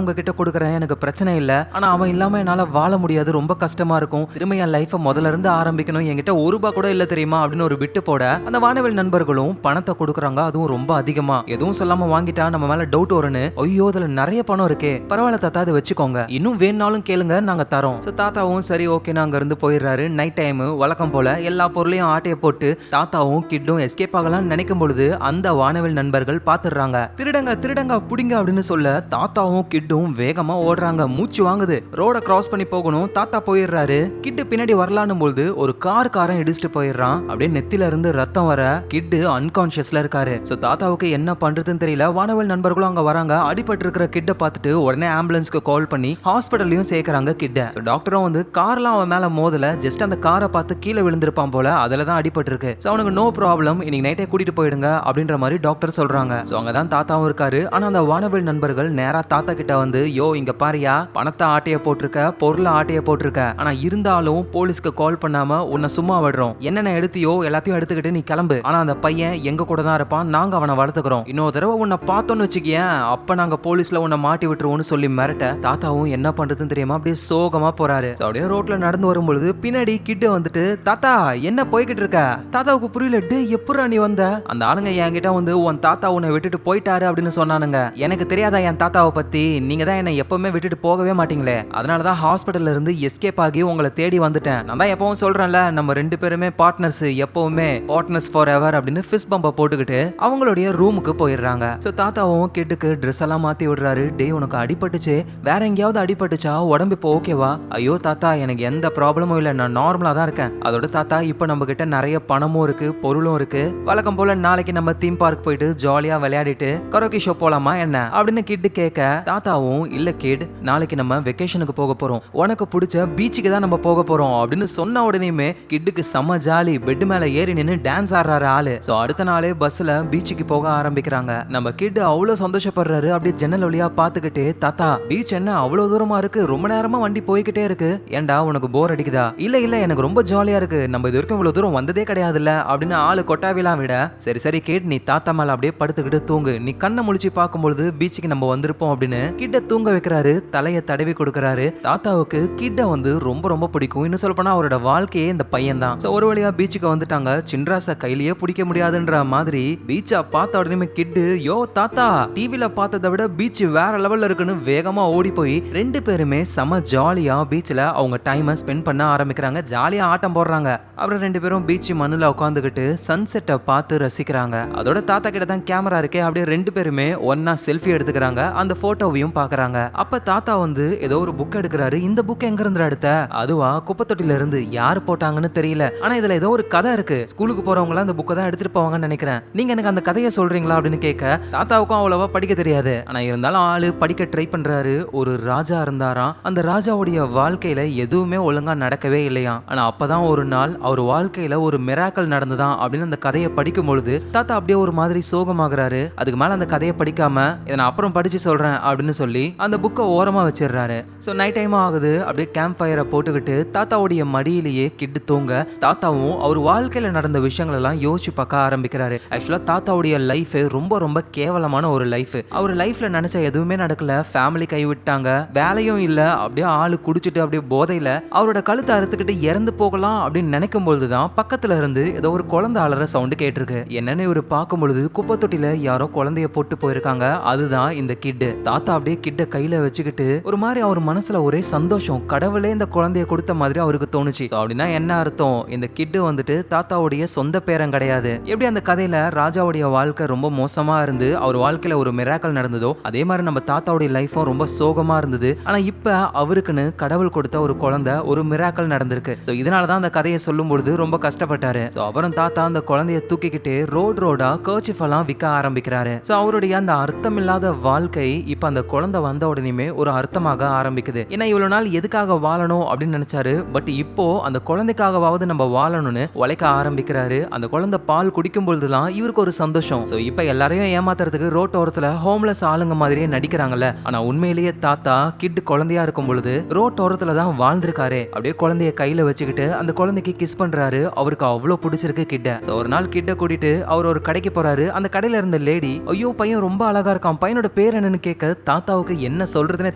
உங்ககிட்ட கொடுக்குறேன், எனக்கு பிரச்சனை இல்ல, ஆனா அவன் இல்லாம என்னால வாழ முடியாது, ரொம்ப கஷ்டமா இருக்கும், திரும்ப என் லைஃபை முதல்ல இருந்து ஆரம்பிக்கணும், என்கிட்ட ₹1 கூட இல்ல தெரியுமா அப்படின்னு ஒரு விட்டு போட அந்த வானவில் நண்பர்களும் பணத்தை கொடுக்குறாங்க. அதுவும் ரொம்ப அதிகமா, எதுவும் சொல்லாம வாங்கிட்டா நம்ம மேல டவுட் வரும்னு, ஐயோ அதுல நிறைய பணம் இருக்கே, பரவாயில்ல தாத்தா அதை வச்சுக்கோங்க, இன்னும் வேணாலும் கேளுங்க நாங்க தரோம். சோ தாத்தாவும் சரி ஓகேன்னு அங்க இருந்து போயிடுறாரு. நைட் டைம் வழக்கம் போல எல்லா பொருளையும் ஆட்டைய போட்டு தாத்தாவும் கிட்டும் எஸ்கேப் ஆகலாம்னு நினைக்கும் பொழுது அந்த வானவில் நண்பர்கள் பாத்துறாங்க. திருடங்க திருடங்க புடிங்க அப்படின்னு சொல்ல தாத்தாவும் கிட்டும் வேகமா ஓடுறாங்க. மூச்சு வாங்குது. ரோட கிராஸ் பண்ணி போகணும். தாத்தா போயிடுறாரு. கிட்டு பின்னாடி வரலான்னு போது ஒரு காரன் இடிச்சுட்டு போயிடுறான். அப்படியே நெத்தில இருந்து ரத்தம் வர கிட்டு அன்கான்சியஸ்ல இருக்காரு. சோ தாத்தாவுக்கு என்ன பண்றதுன்னு தெரியல. வானவில் நண்பர்களும் அங்க வராங்க. அடிபட்டு இருக்கிற கிட்ட பார்த்துட்டு உடனே ஆம்புலன்ஸ் ஆம்புலன்ஸ்க்கு கால் பண்ணி ஹாஸ்பிட்டல்லையும் சேர்க்கறாங்க கிட்ட. டாக்டரும் வந்து கார்லாம் அவன் மேல மோதல, ஜஸ்ட் அந்த காரை பார்த்து கீழே விழுந்திருப்பான் போல, அதுல தான் அடிபட்டு இருக்கு. சோ அவனுக்கு நோ ப்ராப்ளம், இன்னைக்கு நைட்டே கூட்டிட்டு போயிடுங்க அப்படின்ற மாதிரி டாக்டர் சொல்றாங்க. சோ அங்கதான் தாத்தாவும் இருக்காரு. ஆனா அந்த வானவில் நண்பர்கள் நேரா தாத்தா கிட்ட வந்து, யோ இங்க பாரியா, பணத்தை ஆட்டைய போட்டிருக்க, பொருளை ஆட்டைய போட்டிருக்க, ஆனா இருந்தாலும் போலீஸ்க்கு கால் பண்ணாம உன்னை சும்மா விடுறோம், என்னென்ன எடுத்தியோ எல்லாத்தையும் எடுத்துக்கிட்டு நீ கிளம்பு, ஆனா அந்த பையன் எங்க கூட தான் இருப்பான், நாங்க அவனை வளர்த்துக்கிறோம், இன்னொரு தடவை உன்னை பார்த்தோன்னு வச்சுக்கியேன் அப்ப நாங்க போலீஸ்ல உன்னை மாட்டி விட்டுருவோம்னு சொல்லி மிரட்ட தாத்தாவும் என்ன பண்றதுன்னு தெரியாம அப்படியே சோகமா போறாரு. அப்படியே ரோட்ல நடந்து வரும்பொழுது பின்னாடி கிட்ட வந்துட்டு, தாத்தா என்ன போய்கிட்டு இருக்க? தாத்தாவுக்கு புரியல, டே எப்படா நீ வந்த? அந்த ஆளுங்க என்கிட்ட வந்து உன் தாத்தா உன்னை விட்டுட்டு போயிட்டாரு அப்படின்னு சொன்னானுங்க. எனக்கு தெரியாதா என் தாத்தாவை பத்தி? நீங்க தான் என்ன எப்பவுமே விட்டுட்டு போகவே மாட்டீங்களே, அதனாலதான் ஹாஸ்பிட்டல்ல இருந்து எஸ்கேப் ஆகி உங்களை தேடி வந்துட்டேன். நான் தான் எப்பவும் சொல்றேன்ல, நம்ம ரெண்டு பேருமே பார்ட்னர்ஸ், எப்பவுமே பார்ட்னர்ஸ் ஃபார் எவர் அப்படின்னு ஃபிஸ்ட் பம்பை போட்டுக்கிட்டு அவங்களுடைய ரூமுக்கு போயிடுறாங்க. சோ தாத்தாவும் கிட்டுக்கு ட்ரெஸ் எல்லாம் மாத்தி விடுறாரு. டே உனக்கு அடிபட்டுச்சு, வேற எங்கேயாவது அடிபட்டுச்சா, உடம்பு இப்போ ஓகேவா? ஐயோ தாத்தா எனக்கு எந்த ப்ராப்ளமும் இல்லை, நான் நார்மலா தான் இருக்கேன். அதோட தாத்தா இப்போ நம்ம கிட்ட நிறைய பணமும் இருக்கு, பொருளும் இருக்கு, வழக்கம் போல நாளைக்கு நம்ம தீம் பார்க் போயிட்டு ஜாலியா விளையாடிட்டு கரோக்கி ஷோ போலாமா என்ன அப்படின்னு கிட்டு கேட்க, தாத்தாவும் இல்ல கிட், நாளைக்கு நம்ம வெக்கேஷனுக்கு போக போறோம், உனக்கு பிடிச்ச பீச்சுக்கு தான் நம்ம போக போறோம் அப்படின்னு சொன்ன உடனேயுமே கிட்டுக்கு செம்ம ஜாலி, பெட் மேல ஏறி நின்று டான்ஸ் ஆடுறாரு ஆளு. சோ அடுத்த நாளே பஸ்ல பீச்சுக்கு போக ஆரம்பிக்கிறாங்க. நம்ம கிட் அவ்வளவு சந்தோஷப்படுறாரு. அப்படியே ஜன்னல் வழியா பாத்துக்கிட்டு, தாத்தா பீச் என்ன அவ்வளவு தூரமா இருக்கு, ரொம்ப நேரமா வண்டி போய்கிட்டே இருக்கு, ஏன்டா உனக்கு போர் அடிக்குதா? இல்ல இல்ல எனக்கு ரொம்ப ஜாலியா இருக்கு, நம்ம இது வரைக்கும் இவ்வளவு தூரம் வந்ததே கிடையாதுல்ல அப்படின்னு ஆளு கொட்டாவிலாம் விட, சரி சரி கேட் நீ தாத்தா மேல அப்படியே படுத்துக்கிட்டு தூங்கு, நீ கண்ணை முழிச்சு பார்க்கும்பொழுது பீச்சுக்கு நம்ம வந்திருப்போம் அப்படின்னு கிட்ட தூங்க வைக்கிறாரு, தலையை தடவி கொடுக்கறாரு. தாத்தாவுக்கு கிட்ட வந்து ரொம்ப ரொம்ப பிடிக்கும். இன்னும் சொல்ல போனா அவரோட வாழ்க்கையே இந்த பையன் தான். சோ ஒரு வழியா பீச்சுக்கு வந்துட்டாங்க. சின்ராச கையிலேயே பிடிக்க முடியாதுன்ற மாதிரி பீச்சா பார்த்த உடனே கிட்டு, யோ தாத்தா டிவில பார்த்ததை விட பீச் வேற லெவல்ல இருக்குன்னு வேகமா ஓடி போய் ரெண்டு பேருமே செம ஜாலியா பீச்ல அவங்க டைமை ஸ்பெண்ட் பண்ண ஆரம்பிக்கிறாங்க. ஜாலியா ஆட்டம் போடுறாங்க. அப்புறம் ரெண்டு பேரும் பீச் மண்ணுல உட்காந்துக்கிட்டு சன்செட்டை பார்த்து ரசிக்கிறாங்க. அதோட தாத்தா கிட்ட தான் கேமரா இருக்கே, அப்படியே ரெண்டு பேருமே ஒன்னா செல்ஃபி எடுத்துக்கிறாங்க. அந்த போட்டோவையும் பாக்குறாங்க. அப்ப தாத்தா வந்து ஏதோ ஒரு புக் எடுக்கிறாரு. இந்த புக் எங்க இருந்து எடுத்த? அதுவா குப்பை தொட்டில இருந்து. யாரு போட்டாங்கன்னு தெரியல, ஆனா இதுல ஏதோ ஒரு கதை இருக்கு, ஸ்கூலுக்கு போறவங்க எல்லாம் இந்த புக்கை தான் எடுத்துட்டு போவாங்கன்னு நினைக்கிறேன், நீங்க எனக்கு அந்த கதையை சொல்றீங்களா அப்படின்னு கேட்க, தாத்தாவுக்கும் அவ்வளவா படிக்க தெரியாது, ஆனா இருந்தாலும் ஆளு படிக்க ட்ரை பண்றாரு. ஒரு ராஜா இருந்தாராம். அந்த ராஜாவுடைய வாழ்க்கையில எதுவுமே ஒழுங்கா நடக்கவே இல்லையா, ஆனா அப்பதான் ஒரு நாள் அவர் வாழ்க்கையில ஒரு மிராக்கல் நடந்ததான் அப்படின்னு அந்த கதையை படிக்கும் பொழுது தாத்தா அப்படியே ஒரு மாதிரி சோகமாகறாரு. அதுக்கு மேல அந்த கதையை படிக்காம இதை நான் அப்புறம் படிச்சு சொல்றேன் அப்படின்னு சொல்லி அந்த புக்கை ஓரமா வச்சிடுறாரு. சோ நைட் டைம் ஆகுது. அப்படியே கேம்ப் ஃபயரை போட்டுக்கிட்டு தாத்தாவுடைய மடியிலேயே கிட்டு தூங்க, தாத்தாவும் அவர் வாழ்க்கையில நடந்த விஷயங்கள் எல்லாம் யோசிச்சு பார்க்க ஆரம்பிக்கிறாரு. ஆக்சுவலா தாத்தாவுடைய லைஃப் ரொம்ப ரொம்ப கேவலமான ஒரு லைஃப். அவர் லைஃப்ல நினைச்ச எதுவுமே நடக்கல, ஃபேமிலி கைவிட்டாங்க, வேலையும் இல்ல, அப்படியே ஆளு குடிச்சிட்டு அப்படியே போதையில அவரோட கழுத்தை அறுத்துக்கிட்டு இறந்து போகலாம் அப்படின்னு நினைக்கும் பொழுதுதான் பக்கத்துல இருந்து ஏதோ ஒரு குழந்தை அலற சவுண்ட் கேட்டிருக்கு. என்னன்னு இவரு பார்க்கும் பொழுது குப்பை தொட்டில யாரோ குழந்தைய போட்டு போயிருக்காங்க. அதுதான் இந்த கிட்டு. தாத்தா அப்படியே கிட்ட கையில வச்சுக்கிட்டு ஒரு மாதிரி அவர் மனசுல ஒரே சந்தோஷம், கடவுளே இந்த குழந்தைய கொடுத்த மாதிரி அவருக்கு தோணுச்சு. அப்படின்னா என்ன அர்த்தம், இந்த கிட்டு வந்துட்டு தாத்தாவுடைய சொந்த பேரன் கிடையாது. எப்படி அந்த கதையில ராஜாவுடைய வாழ்க்கை ரொம்ப மோசமா இருந்து அவர் வாழ்க்கையில ஒரு மிராக்கல் நடந்ததோ, அதே மாதிரி நம்ம தாத்தாவுடைய லைஃபும் ரொம்ப சோகமா இருந்தது. ஆனா இப்ப அவருக்குன்னு கடவுள் கொடுத்த ஒரு குழந்தை, ஒரு மிராக்கல் நடந்திருக்கு. சோ இதனாலதான் அந்த கதையை சொல்லும் பொழுது ரொம்ப கஷ்டப்பட்டாரு. சோ அப்புறம் தாத்தா அந்த குழந்தைய தூக்கிக்கிட்டு ரோடா கர்ச்சிஃப் எல்லாம் விற்க ஆரம்பிக்கிறாரு. சோ அவருடைய அந்த அர்த்தம் இல்லாத வாழ்க்கை இப்ப அந்த குழந்தை வந்த உடனே ஒரு அர்த்தமாக ஆரம்பிக்குது. ஏன்னா இவ்வளவு நாள் எதுக்காக வாழணும் அப்படின்னு நினைச்சாரு, பட் இப்போ அந்த குழந்தைக்காகவாவது நம்ம வாழணும்னு உழைக்க ஆரம்பிக்கிறாரு. அந்த குழந்தை பால் குடிக்கும் பொழுதுலாம் இவருக்கு ஒரு சந்தோஷம். சோ இப்ப எல்லாரையும் ஏமாத்துறதுக்கு ரோட்டோரத்துல ஹோம்லெஸ் ஆளுங்க மாதிரியே நடிக்கிறாங்கல்ல, ஆனா உண்மையிலேயே தாத்தா கிட் குழந்தையா இருக்கும் பொழுது ரோட்டோரத்துல தான் வாழ்ந்திருக்காரு. அப்படியே குழந்தைய கையில வச்சுக்கிட்டு அந்த குழந்தைக்கு கிஸ் பண்றாரு. அவருக்கு அவ்வளவு பிடிச்சிருக்கு கிட்ட. சோ ஒரு நாள் கிட்ட கூட்டிட்டு அவர் ஒரு கடைக்கு போறாரு. அந்த கடையில இருந்த லேடி, ஐயோ பையன் ரொம்ப அழகா இருக்கான், பையனோட பேர் என்னன்னு கேட்க தாத்தாவுக்கு என்ன சொல்றதுன்னே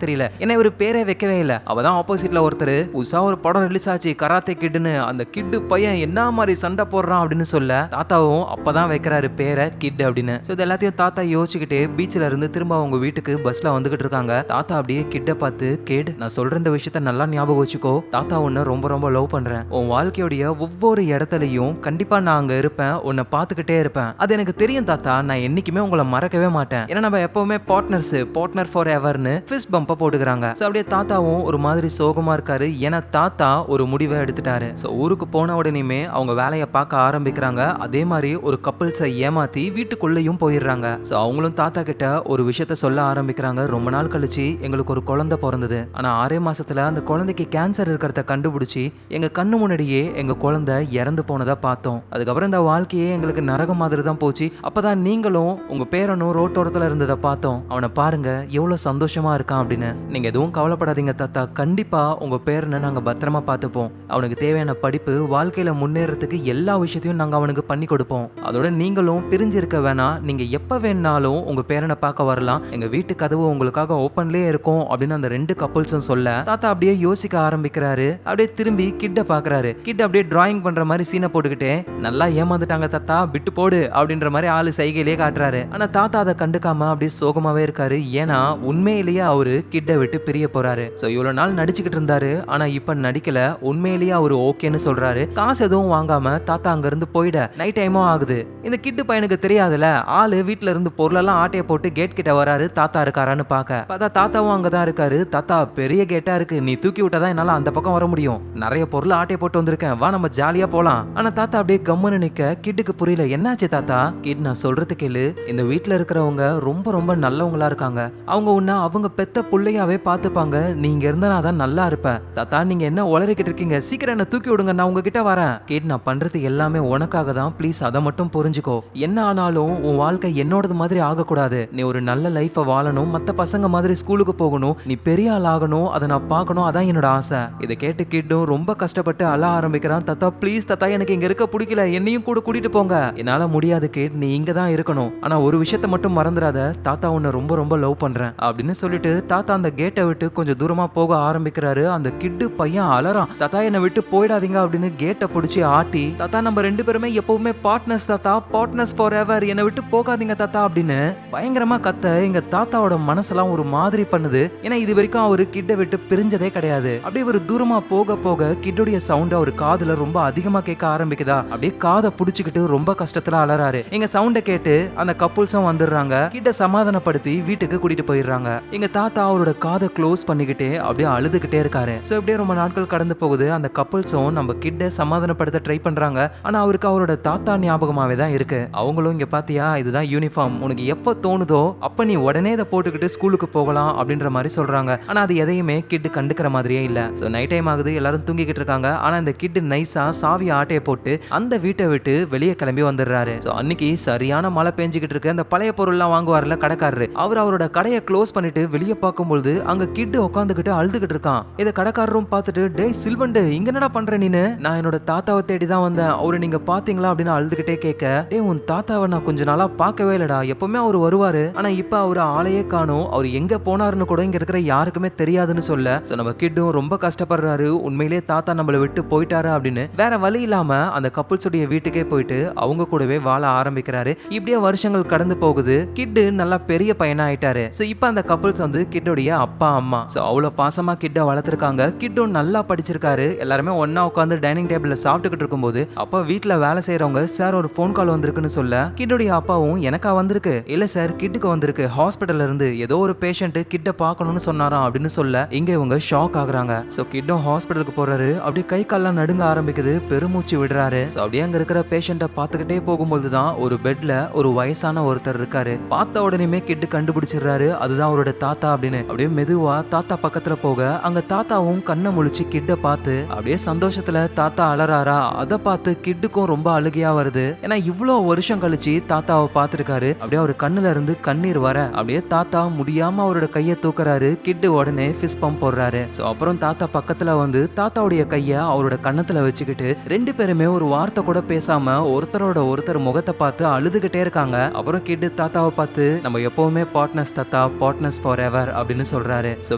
தெரியல. ஏன்னா இவரு பேரே வைக்கவே இல்ல. அவதான் ஆப்போசிட்ல ஒருத்தர் புதுசா ஒரு படம் ரிலீஸ் ஆச்சு கராத்தே கிட்னு, அந்த கிட்டு பையன் என்ன மாதிரி சண்டை போடுறான் அப்படின்னு சொல்ல தாத்தாவும் அப்பதான் வைக்கிறாரு பேரை கிட் அப்படின்னு. சோ இது எல்லாத்தையும் தாத்தா யோசிச்சுக்கிட்டே பீச்ல இருந்து திரும்ப அவங்க வீட்டுக்கு பஸ்ல வந்துகிட்டு இருக்காங்க. தாத்தா அப்படியே கிட்ட பார்த்து, கிட் நான் சொல்ற இந்த விஷயத்த நல்லா ஞாபகம் வச்சுக்கோ, தாத்தா உன்னை ரொம்ப ரொம்ப லவ் பண்றேன், உன் வாழ்க்கையோடைய ஒவ்வொரு இடத்துலயும் கண்டிப்பா நான் அங்க இருப்பேன், உன்னை பார்த்துக்கிட்டே இருப்பேன், அது எனக்கு தெரியும் தாத்தா, நான் என்னைக்குமே உங்களை மறக்கவே மாட்டேன், ஏன்னா நம்ம எப்பவுமே பார்ட்னர் ஃபார் எவர்னு ஃபிஸ்ட் பம்ப போட்டுக்கிறாங்க. சோ அப்படியே தாத்தாவும் ஒரு மாதிரி சோகமா இருக்காரு. ஏன்னா தாத்தா ஒரு முடிவை எடுத்துட்டாரு. சோ ஊருக்கு போன உடனே அவங்க வேலையை பார்க்க ஆரம்பிக்கிறாங்க. அதே மாதிரி ஒரு கப்பிள்ஸை ஏமாத்தி வீட்டுக்குள்ளேயும் போயிடுறாங்க. சோ அவங்களும் தாத்தா கிட்ட ஒரு விஷயத்த சொல்ல ஆரம்பிக்கிறாங்க. ரொம்ப நாள் கழிச்சு போச்சு, எங்களுக்கு ஒரு குழந்தை பிறந்தது. ஆனா 6 மாசத்துல அந்த குழந்தைக்கு கேன்சர் இருக்கிறத கண்டுபிடிச்சி எங்க கண்ணு முன்னாடியே எங்க குழந்தை இறந்து போனதா பார்த்தோம். அதுக்கப்புறம் இந்த வாழ்க்கையே எங்களுக்கு நரகம் மாதிரி தான் போச்சு. அப்பதான் நீங்களும் உங்க பேரனும் ரோட்டோரத்துல இருந்ததை பார்த்தோம். அவனை பாருங்க எவ்வளவு சந்தோஷமா இருக்கான் அப்படின்னு. நீங்க எதுவும் கவலைப்படாதீங்க தாத்தா, கண்டிப்பா உங்க பேரனை நாங்க பத்திரமா பார்த்துப்போம். அவனுக்கு தேவையான படிப்பு, வாழ்க்கையில முன்னேறதுக்கு எல்லா விஷயத்தையும் நாங்க அவனுக்கு பண்ணி கொடுப்போம். அதோட நீங்களும் பிரிஞ்சிருக்க வேணாம், நீங்க எப்ப வேணாலும் உங்க பேரனை பார்க்க வரலாம், எங்க வீட்டு கதவு உங்களுக்காக ஓப்பன்லயே இருக்கும் அப்படின்னு அந்த 2 கப்புள்ஸும் சொல்ல தாத்தா அப்படியே யோசிக்க ஆரம்பிக்கிறாரு. அப்படியே திரும்பி கிட்ட பாக்குறாரு. கிட்ட அப்படியே டிராயிங் பண்ற மாதிரி சீனை போட்டுக்கிட்டே, நல்லா ஏமாந்துட்டாங்க தாத்தா, விட்டு போடு அப்படின்ற மாதிரி ஆளு சைகையிலேயே காட்டுறாரு. ஆனா தாத்தா அதை கண்டுக்காம அப்படியே சோகமாவே இருக்காரு. ஏன்னா உண்மையிலேயே அவரு கிட்ட விட்டு பிரிய போறாரு. சோ இவ்வளவு நாள் நடிச்சுக்கிட்டு இருந்தாரு, ஆனா இப்ப நடிக்கல, உண்மையிலேயே அவரு ஓகேன்னு சொல்றாரு. காசு எதுவும் வாங்காம தாத்தா அங்க இருந்து போயிட நைட் டைமும் ஆகுது. இந்த கிட்டு பையனுக்கு தெரியாதுல, ஆளு வீட்டுல இருந்து பொருளெல்லாம் ஆட்டைய போட்டு கேட் கிட்ட வராரு, தாத்தா இருக்காரான்னு பாக்க. பார்த்தா தாத்தாவும் அங்கதான் இருக்காரு. தாத்தா பெரிய கேட்டா இருக்கு, நீ தூக்கி விட்டாதான் என்னால அந்த பக்கம் வர முடியும், நிறைய பொருள் ஆட்டைய போட்டு வந்திருக்கேன், வா நம்ம ஜாலியா போலாம். ஆனா தாத்தா அப்படியே கம்முன்னு நிக்க கிட்டுக்கு புரியல. என்னாச்சு தாத்தா? கிட் நான் சொல்றது கேளு, இந்த வீட்டுல இருக்கிறவங்க ரொம்ப ரொம்ப நல்லவங்களா இருக்காங்க, அவங்க உன்ன அவங்க பெத்த புள்ளையாவே பாத்துப்பாங்க, நீங்க இருந்தாதான் நல்லா இருப்ப. தாத்தா நீங்க என்ன உளறிக்கிட்டு இருக்கீங்க, சீக்கிரம் என்ன தூக்கி விடுங்க, நான் உங்ககிட்ட வரேன். கிட் நான் பண்றது எல்லாமே உனக்காக தான், ப்ளீஸ் அதை மட்டும் புரிஞ்சுக்கோ. என்ன ஆனாலும் உன் வாழ்க்கை என்னோடது மாதிரி ஆகக்கூடாது, நீ ஒரு நல்ல லைஃபை வாழணும், மத்த பசங்க மாதிரி ஸ்கூலுக்கு போகணும், நீ பெரிய ஆள் ஆகணும், அதை நான் பார்க்கணும், அதான் என்னோட ஆசை. இதை கேட்டு கிட்டும் ரொம்ப கஷ்டப்பட்டு அழ ஆரம்பிக்கிறான். தாத்தா ப்ளீஸ் தாத்தா, எனக்கு இங்க இருக்க பிடிக்கல, என்னையும் கூட கூட்டிட்டு போங்க. என்னால முடியாது கிட், நீ இங்க தான் இருக்கணும், ஆனா ஒரு விஷயத்த மட்டும் மறந்துடாத, தாத்தா உன்னை ரொம்ப ரொம்ப லவ் பண்றேன் அப்படின்னு சொல்லிட்டு தாத்தா அந்த கேட்டை விட்டு கொஞ்சம் தூரமா போக ஆரம்பிக்கிறாரு. அந்த கிட்டு பையன் அலறான், தாத்தா என்னை விட்டு போயிடாதீங்க அப்படின்னு கேட்டை பிடிச்சி ஆட்டி, தாத்தா நம்ம 2 பேருமே எப்பவுமே பார்ட்னர்ஸ் தாத்தா, பார்ட்னர்ஸ் ஃபார் எவர், என்னை விட்டு போகாதீங்க தாத்தா அப்படின்னு பயங்கரமா கத்த எங்க தாத்தாவோட மனசெல்லாம் ஒரு மாதிரி பண்ணுது. ஏன்னா இது வரைக்கும் அவரு கிட்ட விட்டு பிரிஞ்சதே கிடையாது. அப்படியே ஒரு தூரமா போக போக கிட்டுடைய சவுண்ட் அவர் காதுல ரொம்ப அதிகமா கேட்க ஆரம்பிக்குதா. அப்படியே காதை புடிச்சுக்கிட்டு ரொம்ப கஷ்டத்துல அலறாரு. எங்க சவுண்ட கேட்டு அந்த கப்புள்ஸும் வந்துடுறாங்க. கிட்ட சமாதானப்படுத்தி வீட்டுக்கு கூட்டிட்டு போயிடுறாங்க. எங்க தாத்தா அவரோட காதை க்ளோஸ் பண்ணிக்கிட்டே அப்படியே அழுதுகிட்டே இருக்காரு. சோ இப்படியே ரொம்ப நாட்கள் கடந்து போகுது. அந்த கப்புள்ஸும் நம்ம கிட்ட சமாதானப்படுத்த ட்ரை பண்றாங்க. ஆனா அவருக்கு அவரோட தாத்தா ஞாபகமாவே தான் இருக்கு. அவங்களும் இங்க பாத்தியா, இதுதான் யூனிஃபார்ம், உனக்கு எப்ப தோணுதோ அப்ப நீ உடனே இதை போட்டுக்கிட்டு ஸ்கூலுக்கு போகலாம் அப்படின்ற மாதிரி சொல்றாங்க. ஆனா அது எதையுமே கிட்டு கண்டுக்கிற மாதிரியே இல்ல. சோ நைட் டைம் ஆகுது, எல்லாரும் தூங்கிக்கிட்டு இருக்காங்க. ஆனா இந்த கிட்டு நைஸா சாவி ஆட்டைய போட்டு அந்த வீட்டை விட்டு வெளியே கிளம்பி வந்துடுறாரு. சோ அன்னைக்கு சரியான மழை பெஞ்சுக்கிட்டு இருக்கு. அந்த பழைய பொருள்லாம் வாங்குவார்ல கடைக்காரரு, அவரோட கடையை க்ளோஸ் பண்ணிட்டு வெளியே பார்க்கும்போது அங்க கிட்டு உட்காந்துக்கிட்டு அழுதுகிட்டு இருக்கான். இதை கடைக்காரரும் பார்த்துட்டு, டேய் சில்வண்டு இங்க என்னடா பண்ற நீனு, நான் என்னோட தாத்தாவை தேடி தான் வந்தேன், அவரு நீங்க பாத்தீங்களா அப்படின்னு அழுதுகிட்டே கேட்க, டேய் உன் தாத்தாவை நான் கொஞ்ச நாளா பார்க்கவே இல்லடா, எப்பவுமே அவர் வருவாரு, ஆனா இப்ப அவரு ஆளையே காணோம், அவர் எங்க போனாருன்னு கூட இங்க இருக்கிற யாருக்குமே தெரியாதுன்னு சொல்ல, சோ நம்ம கிட்டும் ரொம்ப கஷ்டப்படுறாரு, உண்மையிலேயே தாத்தா நம்மள விட்டு போயிட்டாரு அப்படின்னு. வேற வழி இல்லாம அந்த கப்புள்ஸுடைய வீட்டுக்கே போயிட்டு அவங்க கூடவே வாழ ஆரம்பிக்கிறாரு. இப்படியே வருஷங்கள் கடந்து போகுது. கிட்டு நல்லா பெரிய பையனா ஆயிட்டாரு. சோ இப்ப அந்த கப்புள்ஸ் வந்து கிட்டோடைய அப்பா அம்மா. சோ அவ்வளவு பாசமா கிட்ட வளர்த்திருக்காங்க. கிட்டும் நல்லா படிச்சிருக்காரு. எல்லாருமே ஒன்னா உட்காந்து டைனிங் டேபிள்ல சாப்பிட்டுக்கிட்டு இருக்கும்போது அப்ப வீட்டுல வேலை செய்யறவங்க, சார் ஒரு போன் கால் வந்திருக்குன்னு சொல்ல, கிட்டோடைய அப்பாவும் எனக்கா வந்திருக்கு, இல்ல சார் கிட்டுக்கு வந்திருக்கு, ஹாஸ்பிட்டல்ல இருந்து ஏதோ ஒரு பேஷண்ட் கிட்ட பார்க்கணும்னு சொன்னாராம் அப்படின்னு சொல்ல, இங்க இவங்க ஷாக் ஆகுறாங்க. சோ கிட்டும் ஹாஸ்பிட்டலுக்கு போறாரு. அப்படியே கை கால்லாம் நடுங்க ஆரம்பிக்குது, பெருமூச்சு விடுறாரு. சோ அப்படியே அங்க இருக்கிற பேஷண்ட்டை பார்த்துக்கிட்டே போகும்போதுதான் ஒரு பெட்ல ஒரு வயசான ஒருத்தர் இருக்காரு. பார்த்த உடனே கிட்டு கண்டுபிடிச்சிடுறாரு அதுதான் அவரோட தாத்தா அப்படின்னு. அப்படியே மெதுவா தாத்தா பக்கத்துல போக அங்க தாத்தாவும் கண்ணை முழிச்சு கிட்ட பார்த்து அப்படியே சந்தோஷத்துல தாத்தா அலறாரா. அதை பார்த்து கிட்டுக்கும் ரொம்ப அழுகையா வருது. ஏன்னா இவ்வளவு வருஷம் கழிச்சு தாத்தாவை பார்த்திருக்காரு. அப்படியே அவர் கண்ணுல இருந்து கண்ணீர் வர அப்படியே தாத்தா முடியாம அவரோட கையை தூக்குறாரு. கிட்டு உடனே ஃபிஸ் பம்ப் போடுறாரு. சோ அப்புறம் தாத்தா பக்கத்துல வந்து தாத்தாவுடைய கைய அவரோட கண்ணத்துல வச்சுக்கிட்டு 2 பேருமே ஒரு வார்த்தை கூட பேசாம ஒருத்தரோட ஒருத்தர் முகத்தை பார்த்து அழுதுகிட்டே இருக்காங்க. அப்புறம் கிட்டு தாத்தாவை பார்த்து, நம்ம எப்பவுமே பார்ட்னர்ஸ் தாத்தா, பார்ட்னர்ஸ் ஃபார் எவர் அப்படின்னு சொல்றாரு. சோ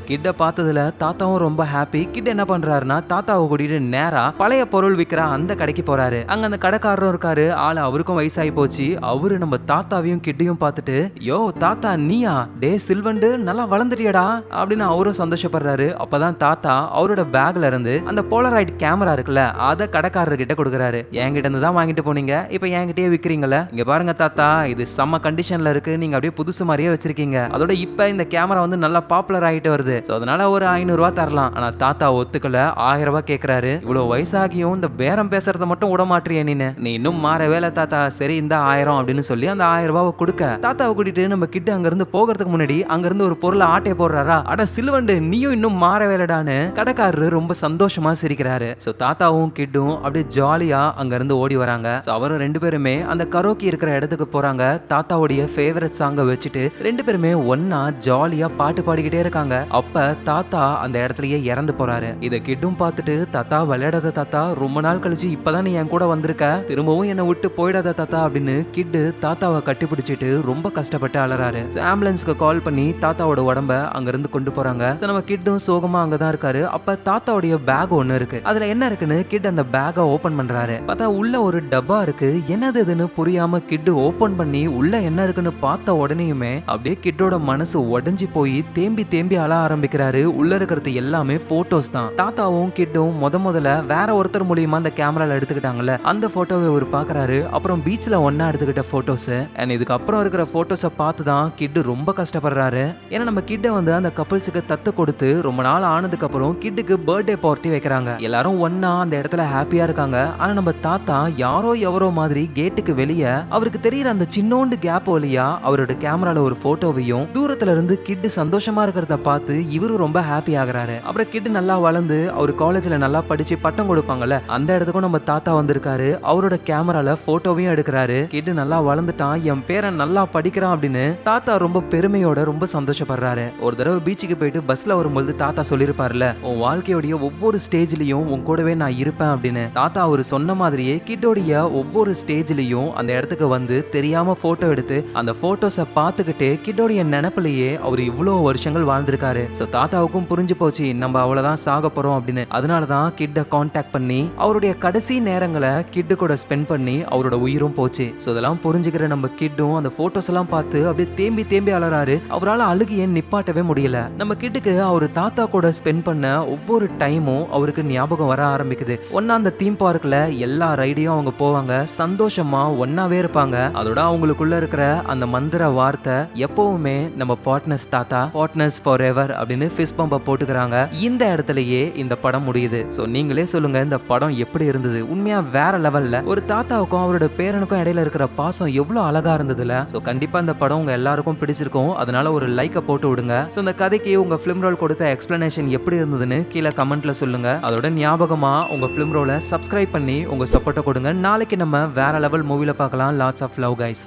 கிட்ட பார்த்ததுல தாத்தாவும் ரொம்ப ஹாப்பி. கிட்ட என்ன பண்றாருன்னா தாத்தாவை கூட்டிட்டு நேரா பழைய பொருள் விற்கிற அந்த கடைக்கு போறாரு. அங்க அந்த கடைக்காரரும் இருக்காரு. ஆளு அவருக்கும் வயசாகி போச்சு. அவரு நம்ம தாத்தாவையும் கிட்டையும் பார்த்துட்டு, யோ தாத்தா நீயா, டே சில்வண்டு நல்லா வளர்ந்துட்டியடா அப்படின்னு அவரும் சந்தோஷப்படுறாரு. அப்பதான் தாத்தா அவரோட பேக்ல இருந்து அந்த போலராய்ட் கேமரா இருக்குல்ல, அத கடைக்காரர் கிட்ட கொடுக்குறாரு. என்கிட்ட இருந்து தான் வாங்கிட்டு போனீங்க, இப்ப என்கிட்டயே விக்கிறீங்கல்ல, இங்க பாருங்க தாத்தா, இது செம்ம கண்டிஷன்ல இருக்கு, நீங்க அப்படியே புதுசு மாதிரியே வச்சிருக்கீங்க, அதோட இப்ப இந்த கேமரா வந்து நல்லா பாப்புலர் ஆகிட்டு வருது, சோ அதனால ஒரு 500 ரூபாய் தரலாம். ஆனா தாத்தா ஒத்துக்கல, 1000 ரூபாய் கேக்குறாரு. இவ்வளவு வயசாகியும் இந்த பேரம் பேசுறத மட்டும் விட மாட்டிய நீ இன்னும் மாறவே இல்ல தாத்தா, சரி இந்த 1000 அப்படின்னு சொல்லி அந்த 1000 ரூபாவை கொடுக்க தாத்தாவை கூட்டிட்டு நம்ம கிட்ட அங்க இருந்து போகிறதுக்கு முன்னாடி அங்க இருந்து ஒரு பொருளை ஆட்டை போடுறாரா, அட சிலுவண்டு நீயும் இன்னும் மாறவேலடான்னு கடைக்காரரு ரொம்ப சந்தோஷமா சிரிக்கிறாரு. சோ தாத்தாவும் கிட்டும் அப்படியே ஜாலியா அங்க இருந்து ஓடி வராங்க. அவரும் ரெண்டு பேருமே அந்த கரோக்கி இருக்கிற இடத்துக்கு போறாங்க. தாத்தாவுடைய ஃபேவரட் சாங்கை வச்சுட்டு ரெண்டு பேருமே ஒன்னா ஜாலியா பாட்டு பாடிக்கிட்டே இருக்காங்க. அப்ப தாத்தா அந்த இடத்துலயே இறந்து போறாரு. இத கிட்டும் பார்த்துட்டு, தாத்தா விளையாடாத தாத்தா, ரொம்ப நாள் கழிச்சு இப்பதான் நீ என் கூட வந்திருக்க, திரும்பவும் என்னை விட்டு போயிடாத தாத்தா அப்படின்னு கிட்டு தாத்தாவை கட்டி பிடிச்சிட்டு ரொம்ப கஷ்டப்பட்டு அலறாரு. ஆம்புலன்ஸ்க்கு கால் பண்ணி தாத்தாவோட உடம்ப அங்க இருந்து கொண்டு போறாங்க. நம்ம கிட்டும் சோகமா அங்கதான் இருக்காரு. அப்ப தாத்தாவுடைய பேக் ஒண்ணு இருக்கு. அதுல என்ன இருக்குன்னு கிட் அந்த பேக்கை ஓபன் பண்றாரு. பார்த்தா உள்ள ஒரு டப்பா இருக்கு. என்னது இதுன்னு புரியாம கிட்டு ஓபன் பண்ணி உள்ள என்ன இருக்குன்னு பார்த்த உடனேயுமே அப்படியே கிட்டோட மனசு உடைஞ்சு போய் தேம்பி தேம்பி அழ ஆரம்பிக்கிறாரு. உள்ள இருக்கிறது எல்லாமே போட்டோஸ் தான். தாத்தாவும் கிட்டும் முதல்ல வேற ஒருத்தர் மூலியமா அந்த கேமரால எடுத்துக்கிட்டாங்கல்ல, அந்த போட்டோவை ஒரு பாக்குறாரு. அப்புறம் பீச்ல ஒன்னா எடுத்துக்கிட்ட போட்டோஸ். இதுக்கு அப்புறம் இருக்கிற போட்டோஸை பார்த்து தான் கிட்டு ரொம்ப கஷ்டப்படுறாரு. ஏன்னா நம்ம கிட்ட வந்து அந்த கப்பல்ஸுக்கு தத்து கொடுத்து ரொம்ப நாள் ஆனதுக்கு அப்புறம் கிட்டுக்கு பர்த்டே பார்ட்டி வைக்கிறாங்க. எல்லாரும் ஒன்னா அந்த இடத்துல ஹாப்பியா இருக்காங்க. ஆனா நம்ம தாத்தா யாரோ எவரோ மாதிரி கேட்டுக்கு வெளியே அவருக்கு தெரியுற அந்த சின்னோண்டு கேப் வழியா அவரோட கேமரால ஒரு போட்டோவையும் தூரத்துல இருந்து கிட்டு சந்தோஷமா இருக்கிறத பார்த்து இவரு ரொம்ப ஹாப்பி ஆகுறாரு. அப்புறம் கிட்டு நல்லா வளர்ந்து அவர் காலேஜ்ல நல்லா படிச்சு பட்டம் கொடுப்பாங்கல்ல, அந்த இடத்துக்கும் நம்ம தாத்தா வந்திருக்காரு. அவரோட கேமரால போட்டோவையும் எடுக்கிறாரு. கிட்டு நல்லா வளர்ந்துட்டான், என் பேரன் நல்லா படிக்கிறான் அப்படின்னு தாத்தா ரொம்ப பெருமையோட ரொம்ப சந்தோஷப்படுறாரு. ஒரு தடவை பீச்சுக்கு போயிட்டு பஸ்ல வரும்போது தாத்தா சொல்லிருப்பாருல, உன் வாழ்க்கையோடைய ஒவ்வொரு ஸ்டேஜ்லயும் உன் கூடவே நான் இருப்பேன் அப்படின்னு. தாத்தா அவர் சொன்ன மாதிரியே கிட்டோடைய ஒவ்வொரு ஸ்டேஜ்லயும் அந்த இடத்துக்கு வந்து தெரியாம போட்டோ எடுத்து அந்த போட்டோஸை பார்த்துக்கிட்டே கிட்டோடைய நினைப்பிலேயே அவர் இவ்வளவு வருஷங்கள் வாழ்ந்திருக்காரு. சோ தாத்தாவுக்கும் புரிஞ்சு போச்சு நம்ம அவ்வளவுதான் சாக போறோம் அப்படின்னு. அதனாலதான் கிட்ட கான்டாக்ட் பண்ணி அவருடைய கடைசி நேரங்களை கிட்டு கூட ஸ்பெண்ட் பண்ணி அவரோட உயிரும் போச்சு. சோ இதெல்லாம் புரிஞ்சுக்கிற நம்ம கிட்டும் அந்த போட்டோஸ் எல்லாம் பார்த்து அப்படியே தேம்பி தேம்பி அலறாரு. அவரால் அழுகையை நிப்பாட்டவே முடியல. நம்ம கிட்டுக்கு அவரு தாத்தா கூட ஸ்பெண்ட் பண்ண ஒவ்வொரு டைமும் அவருக்கு ஞாபகம் வர ஆரம்பிக்குது. ஒன்னா அந்த தீம் பார்க்ல எல்லா ரைடையும் அவங்க போவாங்க, சந்தோஷமா ஒன்னாவே இருப்பாங்க. அதோட அவங்களுக்குள்ள இருக்கிற அந்த மந்திர வார்த்தை எப்பவுமே நம்ம பார்ட்னர்ஸ் தாத்தா, பார்ட்னர்ஸ் ஃபார் எவர் அப்படின்னு ஃபிஸ் பம்ப போட்டுக்கிறாங்க. இந்த இடத்துலயே இந்த படம் முடியுது. சோ நீங்களே சொல்லுங்க, இந்த படம் எப்படி இருந்தது? உண்மையா வேற லெவல்ல. ஒரு தாத்தாவுக்கும் அவரோட பேரனுக்கும் இடையில இருக்கிற பாசம் எவ்வளவு அழகா இருந்ததுல. சோ கண்டிப்பா இந்த படம் உங்க எல்லாருக்கும் பிடிச்சிருக்கும். அதனால ஒரு லைக்க போட்டு விடுங்க. சோ இந்த கதைக்கு உங்க ஃபிலிம் ரோல் கொடுத்த எக்ஸ்பிளனேஷன் எப்படி இருந்ததுன்னு கீழே கமெண்ட்ல சொல்லுங்க. அதோட ஞாபகமா உங்க ஃபிலிம் ரோலை சப்ஸ்கிரைப் பண்ணி உங்க சப்போர்ட்டை கொடுங்க. நாளைக்கு நம்ம வேற லெவல் மூவில பார்க்கலாம். Lots of love guys.